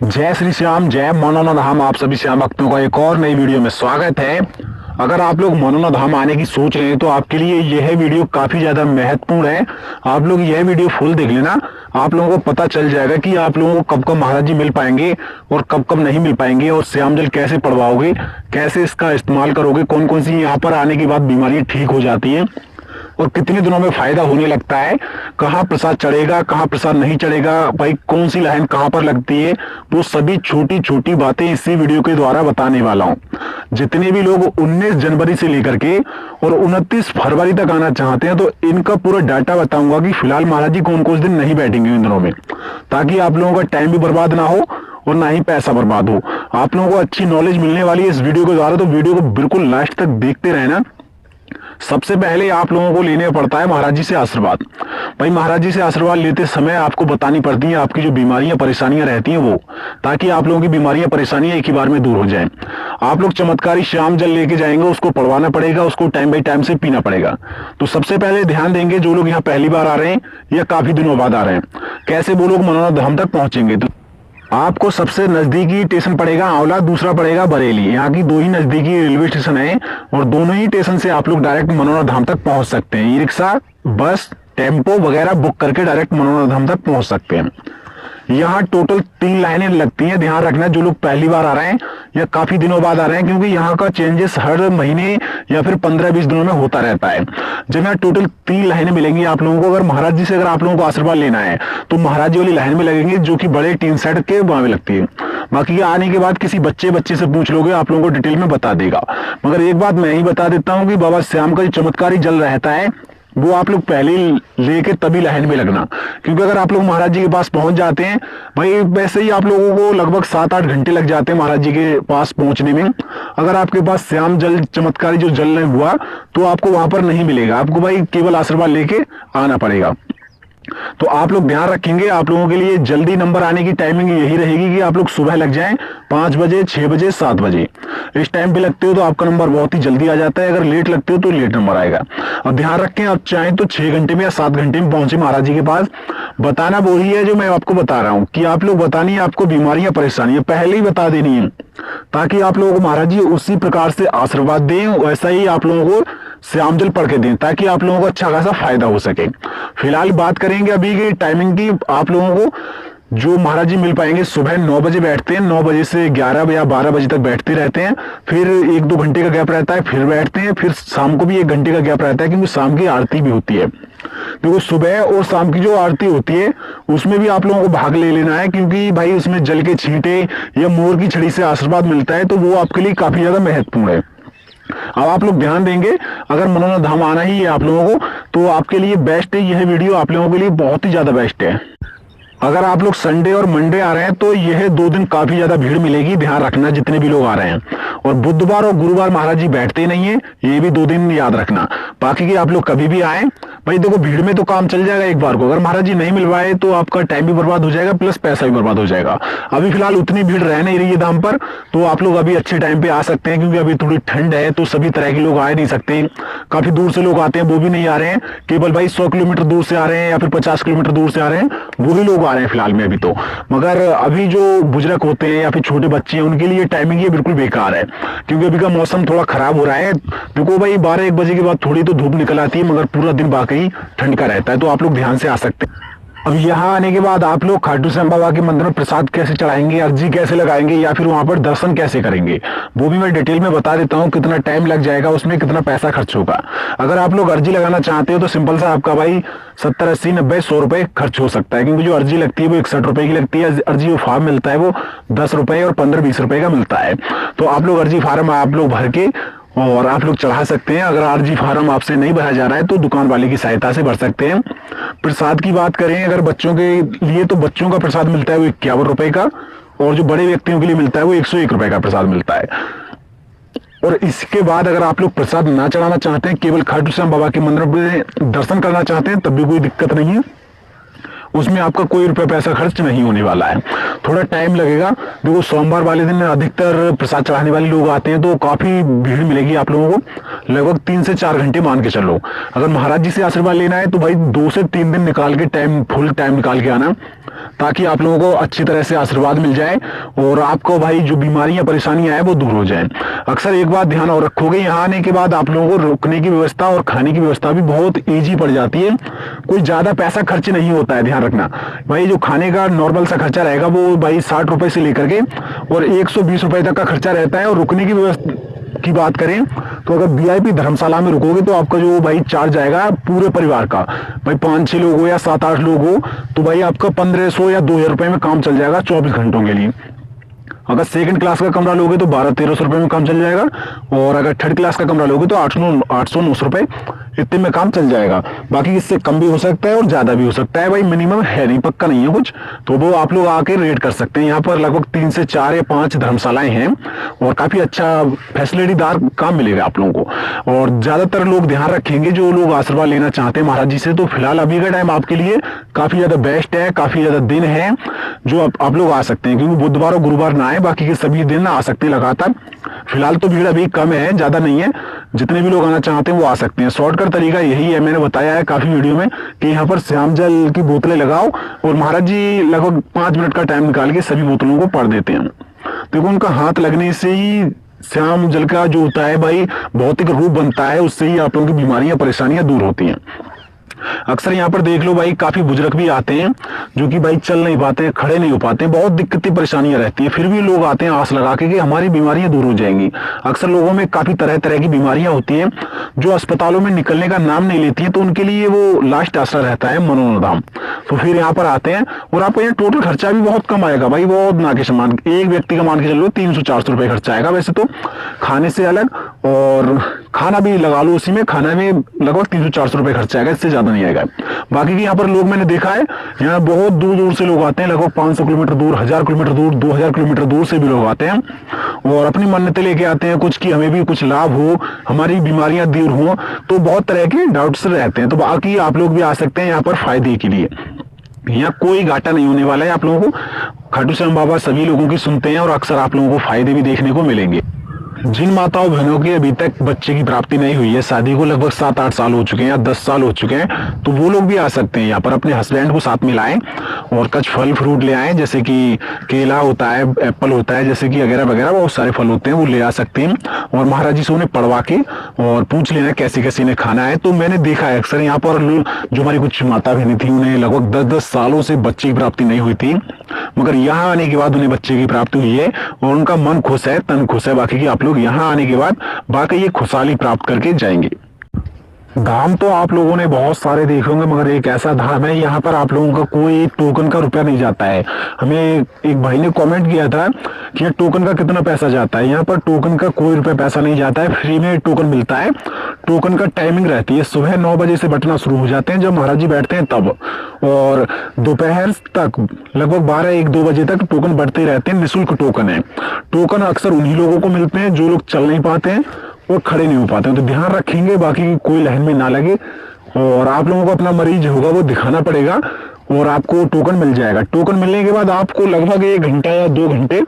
जय श्री श्याम, जय मनोना धाम। आप सभी श्याम भक्तों का एक और नई वीडियो में स्वागत है। अगर आप लोग मनोना धाम आने की सोच रहे हैं तो आपके लिए यह वीडियो काफी ज्यादा महत्वपूर्ण है। आप लोग यह वीडियो फुल देख लेना, आप लोगों को पता चल जाएगा कि आप लोगों को कब कब महाराज जी मिल पाएंगे और कब कब नहीं मिल पाएंगे, और श्याम जल कैसे पड़वाओगे, कैसे इसका इस्तेमाल करोगे, कौन कौन सी यहाँ पर आने के बाद बीमारियां ठीक हो जाती है और कितने दिनों में फायदा होने लगता है, कहाँ प्रसाद चढ़ेगा, कहाँ प्रसाद नहीं चढ़ेगा, भाई कौन सी लाइन कहाँ पर लगती है, वो सभी छोटी छोटी बातें इसी वीडियो के द्वारा बताने वाला हूँ। जितने भी लोग 19 जनवरी से लेकर के और 29 फरवरी तक आना चाहते हैं तो इनका पूरा डाटा बताऊंगा कि फिलहाल महाराज जी कौन कौन से दिन नहीं बैठेंगे इन दिनों में, ताकि आप लोगों का टाइम भी बर्बाद ना हो और ना ही पैसा बर्बाद हो। आप लोगों को अच्छी नॉलेज मिलने वाली है इस वीडियो के द्वारा, तो वीडियो को बिल्कुल लास्ट तक देखते रहना। सबसे पहले आप लोगों को लेने पड़ता है महाराज जी से आशीर्वाद। भाई महाराज जी से आशीर्वाद लेते समय आपको बतानी पड़ती है आपकी जो बीमारियां परेशानियां रहती हैं वो, ताकि आप लोगों की बीमारियां परेशानियां एक ही बार में दूर हो जाएं। आप लोग चमत्कारी श्याम जल लेके जाएंगे, उसको पड़वाना पड़ेगा, उसको टाइम बाई टाइम से पीना पड़ेगा। तो सबसे पहले ध्यान देंगे जो लोग यहाँ पहली बार आ रहे हैं या काफी दिनों बाद आ रहे हैं, कैसे वो लोग मनोना धाम तक पहुंचेंगे। तो आपको सबसे नजदीकी स्टेशन पड़ेगा आंवला, दूसरा पड़ेगा बरेली। यहाँ की दो ही नजदीकी रेलवे स्टेशन है और दोनों ही स्टेशन से आप लोग डायरेक्ट मनोना धाम तक पहुंच सकते हैं। ई रिक्शा, बस, टेम्पो वगैरह बुक करके डायरेक्ट मनोना धाम तक पहुंच सकते हैं। यहाँ टोटल 3 लाइनें लगती हैं। ध्यान रखना जो लोग पहली बार आ रहे हैं या काफी दिनों बाद आ रहे हैं, क्योंकि यहाँ का चेंजेस हर महीने या फिर 15-20 दिनों में होता रहता है। जब यहाँ टोटल 3 लाइनें मिलेंगी आप लोगों को, अगर महाराज जी से अगर आप लोगों को आशीर्वाद लेना है तो महाराज जी वाली लाइन में लगेंगे, जो कि बड़े टीन सेट के वहां में लगती है। बाकी आने के बाद किसी बच्चे से पूछ लोगे, आप लोगों को डिटेल में बता देगा। मगर एक बात मैं ही बता देता हूँ कि बाबा श्याम का जो चमत्कारी जल रहता है वो आप लोग पहले लेके तभी लाइन में लगना, क्योंकि अगर आप लोग महाराज जी के पास पहुंच जाते हैं, भाई वैसे ही आप लोगों को लगभग 7-8 घंटे लग जाते हैं महाराज जी के पास पहुंचने में। अगर आपके पास श्याम जल चमत्कारी जो जल नहीं हुआ तो आपको वहां पर नहीं मिलेगा, आपको भाई केवल आशीर्वाद लेके आना पड़ेगा। तो आप लोग ध्यान रखेंगे, आप लोगों के लिए जल्दी नंबर आने की टाइमिंग यही रहेगी कि आप लोग सुबह लग जाएं 5 बजे, 6 बजे, 7 बजे। इस टाइम पे लगते हो तो आपका नंबर बहुत ही जल्दी आ जाता है, अगर लेट लगते हो तो लेट नंबर आएगा। अब ध्यान रखें, आप चाहें तो 6 घंटे में या 7 घंटे में पहुंचे महाराज जी के पास। बताना वही है जो मैं आपको बता रहा हूँ कि आप लोग बतानी है आपको बीमारियां परेशानियां पहले ही बता देनी है, ताकि आप लोगों को महाराज जी उसी प्रकार से आशीर्वाद दें, वैसा ही आप लोगों को श्याम जल पढ़ के दें, ताकि आप लोगों को अच्छा खासा फायदा हो सके। फिलहाल बात करेंगे अभी की टाइमिंग की। आप लोगों को जो महाराज जी मिल पाएंगे, सुबह 9 बजे बैठते हैं, 9 बजे से 11 या 12 बजे तक बैठते रहते हैं, फिर 1-2 घंटे का गैप रहता है, फिर बैठते हैं, फिर शाम को भी 1 घंटे का गैप रहता है, क्योंकि शाम की आरती भी होती है। देखो सुबह और शाम की जो आरती होती है उसमें भी आप लोगों को भाग ले लेना है, क्योंकि भाई उसमें जल के छींटे या मोर की छड़ी से आशीर्वाद मिलता है, तो वो आपके लिए काफी ज्यादा महत्वपूर्ण है। अब आप लोग ध्यान देंगे, अगर मनोना धाम आना ही है आप लोगों को तो आपके लिए बेस्ट है, यह वीडियो आप लोगों के लिए बहुत ही ज्यादा बेस्ट है। अगर आप लोग संडे और मंडे आ रहे हैं तो यह 2 दिन काफी ज्यादा भीड़ मिलेगी, ध्यान रखना जितने भी लोग आ रहे हैं। और बुधवार और गुरुवार महाराज जी बैठते नहीं है, ये भी 2 दिन याद रखना। बाकी की आप लोग कभी भी आए, भाई देखो भीड़ में तो काम चल जाएगा एक बार को, अगर महाराज जी नहीं मिलवाए तो आपका टाइम भी बर्बाद हो जाएगा प्लस पैसा भी बर्बाद हो जाएगा। अभी फिलहाल उतनी भीड़ रह नहीं रही है धाम पर, तो आप लोग अभी अच्छे टाइम पे आ सकते हैं, क्योंकि अभी थोड़ी ठंड है तो सभी तरह के लोग आ नहीं सकते। काफी दूर से लोग आते हैं वो भी नहीं आ रहे हैं, केवल भाई 100 किलोमीटर दूर से आ रहे हैं या फिर 50 किलोमीटर दूर से आ रहे हैं, वो भी लोग आ रहे हैं फिलहाल में अभी तो। मगर अभी जो बुजुर्ग होते हैं या फिर छोटे बच्चे हैं उनके लिए टाइमिंग ये बिल्कुल बेकार है, क्योंकि अभी का मौसम थोड़ा खराब हो रहा है। देखो भाई 12-1 बजे के बाद थोड़ी तो धूप निकल आती है, मगर पूरा दिन बाकी ठंड का रहता है, तो आप लोग ध्यान से आ सकते हैं। अब यहाँ आने के बाद आप लोग खाटू श्याम बाबा के मंदिर में प्रसाद कैसे चढ़ाएंगे, अर्जी कैसे लगाएंगे या फिर वहां पर दर्शन कैसे करेंगे, वो भी मैं डिटेल में बता देता हूँ। कितना टाइम लग जाएगा, उसमें कितना पैसा खर्च होगा। अगर आप लोग अर्जी लगाना चाहते हो तो सिंपल सा आपका भाई 70, 80, 90, 100 रुपए खर्च हो सकता है, क्योंकि जो अर्जी लगती है वो 61 रुपए की लगती है। अर्जी जो फॉर्म मिलता है वो 10 रुपए और 15-20 रुपए का मिलता है। तो आप लोग अर्जी फार्म आप लोग भर के और आप लोग चढ़ा सकते हैं। अगर आरजी फार्म आपसे नहीं भरा जा रहा है तो दुकान वाले की सहायता से भर सकते हैं। प्रसाद की बात करें अगर बच्चों के लिए, तो बच्चों का प्रसाद मिलता है वो 51 रुपए का, और जो बड़े व्यक्तियों के लिए मिलता है वो 101 रुपए का प्रसाद मिलता है। और इसके बाद अगर आप लोग प्रसाद ना चढ़ाना चाहते हैं, केवल खाटू श्याम बाबा के मंदिर में दर्शन करना चाहते हैं, तब भी कोई दिक्कत नहीं है। उसमें आपका कोई रुपया पैसा खर्च नहीं होने वाला है। थोड़ा टाइम लगेगा। देखो सोमवार वाले दिन अधिकतर प्रसाद चढ़ाने वाले लोग आते हैं, तो काफी भीड़ मिलेगी आप लोगों को। लगभग 3 से 4 घंटे मान के चलो। अगर महाराज जी से आशीर्वाद लेना है तो भाई 2 से 3 दिन निकाल के फुल टाइम निकाल के आना। ताकि आप लोगों को अच्छी तरह से आशीर्वाद मिल जाए और आपको भाई जो बीमारियां परेशानियां हैं वो दूर हो जाए। अक्सर एक बात ध्यान और रखोगे, यहाँ आने के बाद आप लोगों को रुकने की व्यवस्था और खाने की व्यवस्था भी बहुत ईजी पड़ जाती है। कोई ज्यादा पैसा खर्च नहीं होता है, ध्यान रखना भाई। जो खाने का नॉर्मल सा खर्चा रहेगा वो भाई 60 रुपए से लेकर के और 120 रुपए तक का खर्चा रहता है। और रुकने की व्यवस्था की बात करें तो अगर वीआईपी धर्मशाला में रुकोगे तो आपका जो भाई चार्ज आएगा पूरे परिवार का, भाई 5-6 लोग हो या 7-8 लोग हो तो भाई आपका 1500 या 2000 रुपए में काम चल जाएगा 24 घंटों के लिए। अगर सेकंड क्लास का कमरा लोगे तो 1200-1300 रुपए में काम चल जाएगा और अगर थर्ड क्लास का कमरा लोगे तो 800-900 रुपए इतने में काम चल जाएगा। बाकी इससे कम भी हो सकता है और ज्यादा भी हो सकता है, भाई मिनिमम है नहीं, पक्का नहीं है कुछ, तो वो आप लोग आके रेट कर सकते हैं। यहाँ पर लगभग 3 से 4 या 5 धर्मशालाएं हैं और काफी अच्छा फैसिलिटीदार काम मिलेगा आप लोगों को। और ज्यादातर लोग ध्यान रखेंगे जो लोग आशीर्वाद लेना चाहते हैं महाराज जी से, तो फिलहाल अभी का टाइम आपके लिए काफी ज्यादा बेस्ट है, काफी ज्यादा दिन है जो आप लोग आ सकते हैं, क्योंकि बुधवार और गुरुवार ना आए, बाकी के सभी दिन आ सकते हैं लगातार। फिलहाल तो भीड़ अभी कम है, ज्यादा नहीं है, जितने भी लोग आना चाहते हैं वो आ सकते हैं। शॉर्टकट तरीका यही है, मैंने बताया है काफी वीडियो में कि यहाँ पर श्याम जल की बोतलें लगाओ और महाराज जी लगभग 5 मिनट का टाइम निकाल के सभी बोतलों को पढ़ देते हैं। देखो उनका हाथ लगने से ही श्याम जल का जो होता है भाई भौतिक रूप बनता है, उससे ही आप लोगों की बीमारियां परेशानियां दूर होती हैं। अक्सर यहाँ पर देख लो भाई काफी बुजुर्ग भी आते हैं जो कि भाई चल नहीं पाते हैं, खड़े नहीं हो पाते हैं, बहुत दिक्कतें परेशानियां रहती हैं, फिर भी लोग आते हैं आस लगा के कि हमारी बीमारियां दूर हो जाएंगी। अक्सर लोगों में काफी तरह तरह की बीमारियां होती हैं जो अस्पतालों में निकलने का नाम नहीं लेती हैं, तो उनके लिए वो लास्ट आसरा रहता है मनोरम धाम। तो फिर यहाँ पर आते हैं और आपको यहाँ टोटल खर्चा भी बहुत कम आएगा भाई, बहुत ना के समान। एक व्यक्ति का मान के चलो 300-400 रुपए खर्चा आएगा वैसे तो, खाने से अलग, और खाना भी लगा लो उसी में, खाना में लगभग 300-400 रुपए खर्चा आएगा, इससे ज्यादा नहीं आएगा। बाकी की यहाँ पर लोग मैंने देखा है यहाँ बहुत दूर दूर से लोग आते हैं, लगभग 500 किलोमीटर दूर, 1000 किलोमीटर दूर, 2000 किलोमीटर दूर से भी लोग आते हैं और अपनी मन्नतें लेके आते हैं कुछ कि हमें भी कुछ लाभ हो, हमारी बीमारियां दूर हो, तो बहुत तरह के डाउट्स रहते हैं। तो बाकी आप लोग भी आ सकते हैं यहाँ पर फायदे के लिए, यहाँ कोई घाटा नहीं होने वाला है आप लोगों को। खाटू श्याम बाबा सभी लोगों की सुनते हैं और अक्सर आप लोगों को फायदे भी देखने को मिलेंगे। जिन माताओं बहनों की अभी तक बच्चे की प्राप्ति नहीं हुई है, शादी को लगभग 7-8 साल हो चुके हैं या 10 साल हो चुके हैं, तो वो लोग भी आ सकते हैं यहाँ पर, अपने हस्बैंड को साथ में लाएं और कुछ फल फ्रूट ले आएं, जैसे कि केला होता है, एप्पल होता है, जैसे कि वगैरह वगैरह बहुत सारे फल होते हैं, वो ले आ सकते हैं और महाराज जी से उन्हें पढ़वा के और पूछ लेना कैसे कैसे इन्हें खाना है। तो मैंने देखा है अक्सर यहाँ पर जो हमारी कुछ माता बहनें थी उन्हें लगभग 10-10 सालों से बच्चे की प्राप्ति नहीं हुई थी, मगर यहाँ आने के बाद उन्हें बच्चे की प्राप्ति हुई है और उनका मन खुश है, तन खुश है। बाकी की आप लोग यहाँ आने के बाद बाकी ये खुशहाली प्राप्त करके जाएंगे। धाम तो आप लोगों ने बहुत सारे देखे होंगे, मगर एक ऐसा धाम है यहाँ पर आप लोगों का कोई टोकन का रुपया नहीं जाता है। हमें एक भाई ने कमेंट किया था कि टोकन का कितना पैसा जाता है, यहाँ पर टोकन का कोई रुपया पैसा नहीं जाता है, फ्री में टोकन मिलता है। टोकन का टाइमिंग रहती है, सुबह 9 बजे से बंटना शुरू हो जाते हैं जब महाराज जी बैठते हैं तब, और दोपहर तक लगभग 12-1-2 बजे तक टोकन बढ़ते रहते हैं। निःशुल्क टोकन है। टोकन अक्सर उन्हीं लोगों को मिलते हैं जो लोग चल नहीं पाते हैं और खड़े नहीं हो पाते हैं, तो ध्यान रखेंगे बाकी कोई लाइन में ना लगे। और आप लोगों को अपना मरीज होगा वो दिखाना पड़ेगा और आपको टोकन मिल जाएगा। टोकन मिलने के बाद आपको लगभग 1 घंटा या 2 घंटे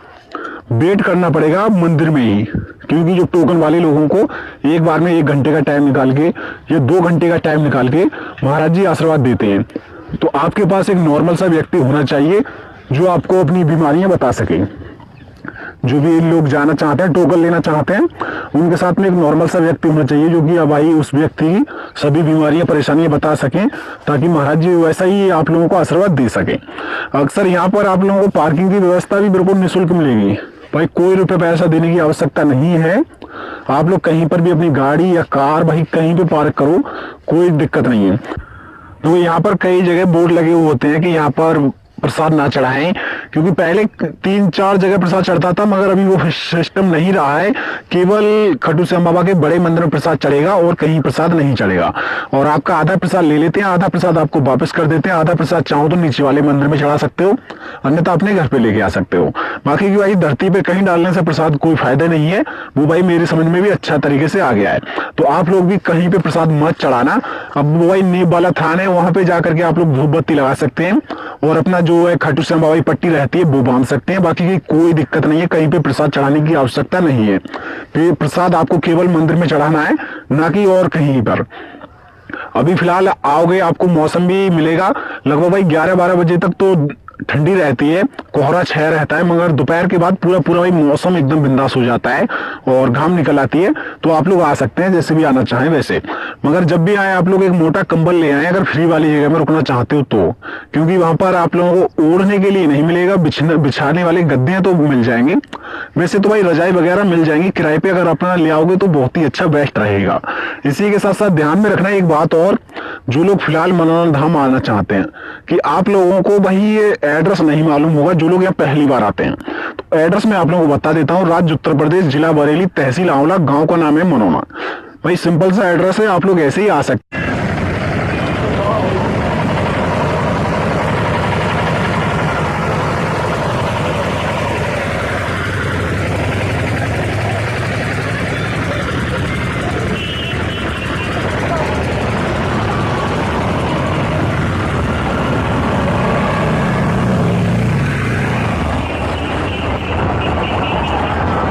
वेट करना पड़ेगा मंदिर में ही, क्योंकि जो टोकन वाले लोगों को एक बार में 1 घंटे का टाइम निकाल के या 2 घंटे का टाइम निकाल के महाराज जी आशीर्वाद देते हैं। तो आपके पास एक नॉर्मल सा व्यक्ति होना चाहिए जो आपको अपनी बीमारियां बता सके। जो भी लोग जाना चाहते हैं, टोकन लेना चाहते हैं, उनके साथ में एक नॉर्मल सा व्यक्ति होना चाहिए जो कि भाई उस व्यक्ति की सभी बीमारियां परेशानियां बता सकें, ताकि महाराज जी वैसा ही आप लोगों को आशीर्वाद दे सके। अक्सर यहाँ पर आप लोगों को पार्किंग की व्यवस्था भी बिल्कुल निःशुल्क मिलेगी भाई, कोई रुपये पैसा देने की आवश्यकता नहीं है। आप लोग कहीं पर भी अपनी गाड़ी या कार भाई कहीं पे पार्क करो, कोई दिक्कत नहीं है। तो यहाँ पर कई जगह बोर्ड लगे हुए होते हैं कि यहाँ पर प्रसाद ना चढ़ाएं, क्योंकि पहले 3-4 जगह प्रसाद चढ़ता था, मगर अभी वो सिस्टम नहीं रहा है। केवल खाटू श्याम बाबा के बड़े मंदिर में प्रसाद चढ़ेगा और कहीं प्रसाद नहीं चढ़ेगा। और आपका आधा प्रसाद ले लेते हैं, आधा प्रसाद आपको वापस कर देते हैं। आधा प्रसाद चाहो तो नीचे वाले मंदिर में चढ़ा सकते हो, अन्यथा अपने घर पे लेके आ सकते हो। बाकी की भाई धरती पे कहीं डालने से प्रसाद कोई फायदा नहीं है, वो भाई मेरे समझ में भी अच्छा तरीके से आ गया है। तो आप लोग भी कहीं पे प्रसाद मत चढ़ाना। अब वो भाई नीब वाला थान है, वहां पे जाकर के आप लोग धूप बत्ती लगा सकते हैं और अपना जो है खाटू श्याम बाबा की पट्टी रहती है वो बांध सकते हैं। बाकी की कोई दिक्कत नहीं है, कहीं पे प्रसाद चढ़ाने की आवश्यकता नहीं है। तो प्रसाद आपको केवल मंदिर में चढ़ाना है, ना कि और कहीं पर। अभी फिलहाल आओगे आपको मौसम भी मिलेगा, लगभग भाई 11-12 बजे तक तो ठंडी रहती है, कोहरा छाया रहता है, मगर दोपहर के बाद पूरा पूरा भाई मौसम एकदम बिंदास हो जाता है और घाम निकल आती है। तो आप लोग आ सकते हैं जैसे भी आना चाहें वैसे, मगर जब भी आए आप लोग एक मोटा कंबल ले आए अगर फ्री वाली जगह में रुकना चाहते हो तो, क्योंकि वहां पर आप लोगों को ओढ़ने के लिए नहीं मिलेगा, बिछाने वाले गद्दे तो मिल जाएंगे। वैसे तो भाई रजाई वगैरह मिल जाएंगी किराए पे, अगर अपना ले आओगे तो बहुत ही अच्छा बेस्ट रहेगा। इसी के साथ साथ ध्यान में रखना एक बात और, जो लोग फिलहाल मनोरंजन धाम आना चाहते हैं कि आप लोगों को भाई ये एड्रेस नहीं मालूम होगा, जो लोग यहाँ पहली बार आते हैं। तो एड्रेस मैं आप लोगों को बता देता हूँ, राज्य उत्तर प्रदेश, जिला बरेली, तहसील आंवला, गांव का नाम है मनोना। भाई सिंपल सा एड्रेस है, आप लोग ऐसे ही आ सकते हैं।